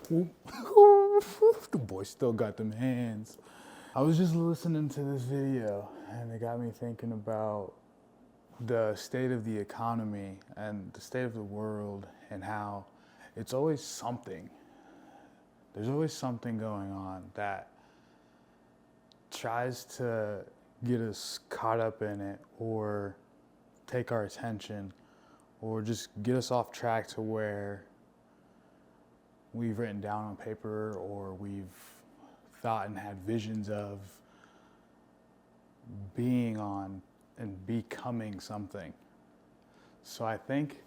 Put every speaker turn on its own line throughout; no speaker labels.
The boy still got them hands. I was just listening to this video and it got me thinking about the state of the economy and the state of the world and how it's always something. There's always something going on that tries to get us caught up in it or take our attention or just get us off track to where we've written down on paper or we've thought and had visions of being on and becoming something. So I think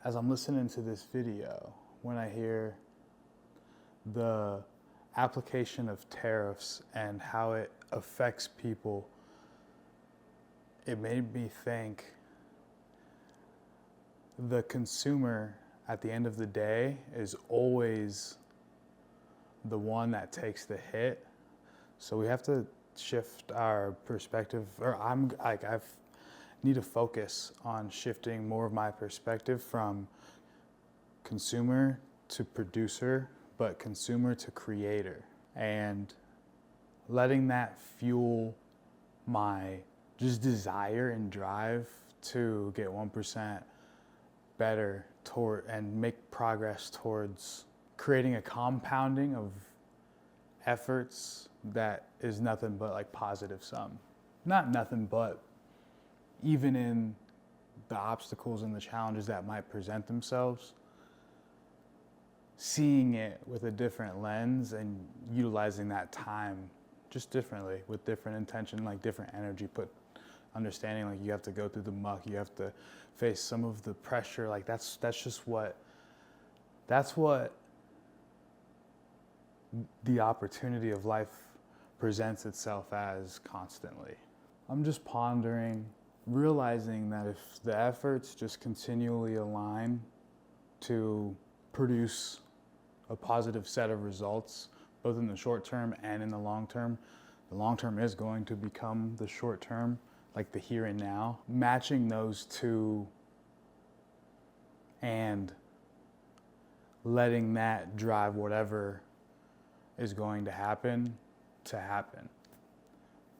as I'm listening to this video, when I hear the application of tariffs and how it affects people, it made me think the consumer at the end of the day is always the one that takes the hit. So we have to shift our perspective, or I've need to focus on shifting more of my perspective from consumer to producer, but consumer to creator, and letting that fuel my just desire and drive to get 1% better toward and make progress towards creating a compounding of efforts that is nothing but like positive sum. Not nothing but, even in the obstacles and the challenges that might present themselves, seeing it with a different lens and utilizing that time just differently with different intention, like different energy, put understanding like you have to go through the muck, you have to face some of the pressure, like that's what the opportunity of life presents itself as constantly. I'm just pondering, realizing that if the efforts just continually align to produce a positive set of results, both in the short term and in the long term is going to become the short term, like the here and now. Matching those two and letting that drive whatever is going to happen,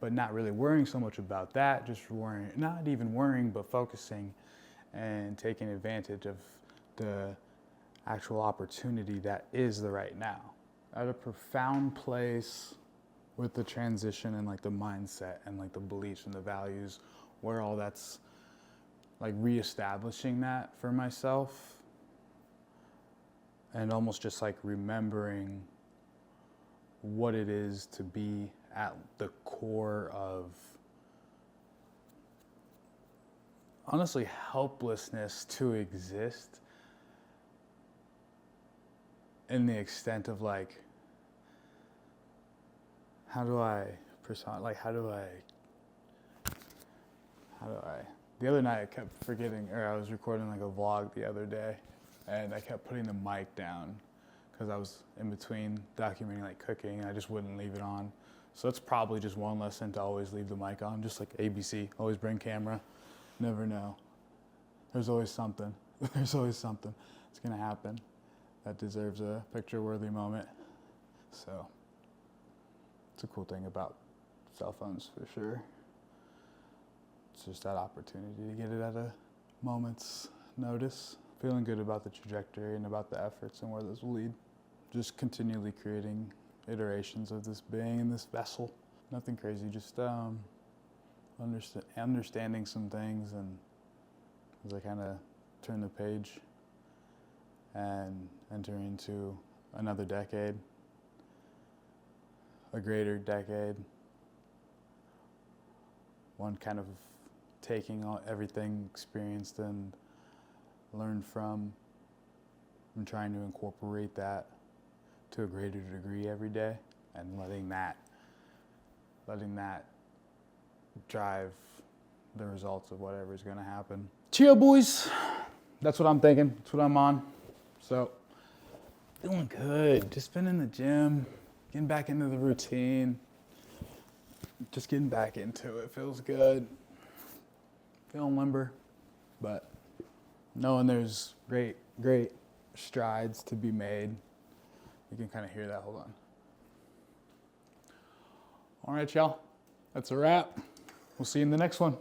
but not really worrying so much about that, just worrying, not even worrying, but focusing and taking advantage of the actual opportunity that is the right now. At a profound place with the transition and like the mindset and like the beliefs and the values, where all that's like reestablishing that for myself and almost just like remembering what it is to be at the core of honestly helplessness to exist, in the extent of like, the other night I kept forgetting, or I was recording like a vlog the other day and I kept putting the mic down because I was in between documenting like cooking and I just wouldn't leave it on. So it's probably just one lesson to always leave the mic on, just like ABC, always bring camera, never know. There's always something, there's always something that's gonna happen that deserves a picture-worthy moment. So it's a cool thing about cell phones for sure. It's just that opportunity to get it at a moment's notice. Feeling good about the trajectory and about the efforts and where those will lead. Just continually creating iterations of this being in this vessel. Nothing crazy, just understanding some things, and as I kind of turn the page and enter into another decade, a greater decade, one kind of taking on everything experienced and learned from and trying to incorporate that to a greater degree every day, and letting that drive the results of whatever is going to happen. Chill, boys. That's what I'm thinking. That's what I'm on. So, feeling good. Just been in the gym, getting back into the routine. Just getting back into it. Feels good. Feeling limber, but knowing there's great strides to be made You can kind of hear that. Hold on. All right, y'all. That's a wrap. We'll see you in the next one.